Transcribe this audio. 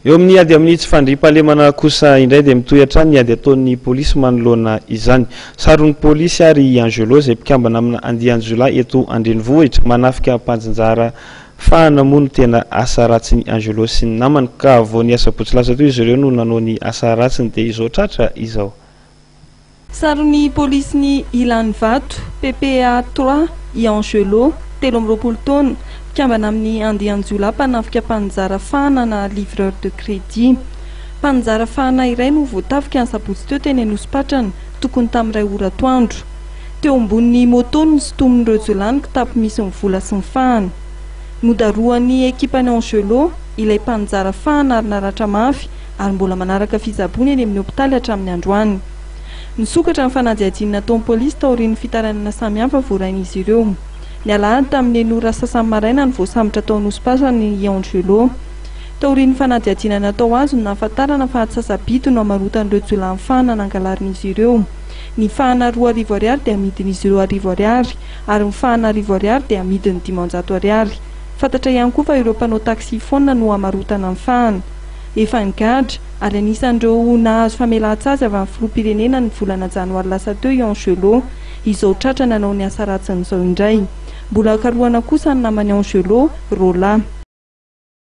eo amin'ny ady amin'ny tsy fandriam-pahalemana kosa indray dia mitohatra ny ady ataon'ny polisy manoloana izany. Saron'ny polisy ary Angelo izay mpikambana amina andianjola eto Andrenivohitra manafika mpanjinjara fanamono tena asa ratsy ny Angelo sy ny namany ka vao ny asa botsilaza toy izy ireo no nanao ny asa ratsiny dia izao tratra izao. Saron'ny polisy ny Ilanvato PPA 3 i Angelo 13 taona mpikambana amin'ny andianjola mpanafika mpanjara fanana livreur de crédit. Mpanjara fana iray no voatafika ny sabotsy teo teny Anosipatrana tokony tamin'iray oratoandro. Teo ambonin'ny moto ny sotomin'ireo jolany kitapo misy ny vola sy ny fahana. Nodaroan'ny ekipany Angelo ilay mpanjara fana ary naratra mafy ary mbola manaraka fizabony eny amin'ny hopitaly hatramin'ny androany. Nisokatra ny fanadihadiana ataon'ny polisy taorian'ny fitaranana samihafa voarain'izy ireo. Ny alahady tamin'ny enora sasany maraina ny voasambotra tao Anosipatrana ny Angelo. Taorian'ny fanadihadiana natao azy no nahafantarana fa atsasabito no amarotan'ireo jolany fahana nangalarin'izy ireo. Ny fahana 2,000 ariary dia amidin'izy ireo 1,000 ariary ary ny fahana 1,000 ariary dia amidiny 500 ariary. Fantatra ihany koa fa ireo mpanao taxi phone no amarotana ny fahana. Efa nigadra ary anisan'ireo nahazo famelan-tsazy avy amin'ny filoham-pirenena ny volana janoary lasa teo i Angelo izao tratra nanao ny asa ratsin'izao indray. Mbola karohana kosa ny namany Angelo Rola.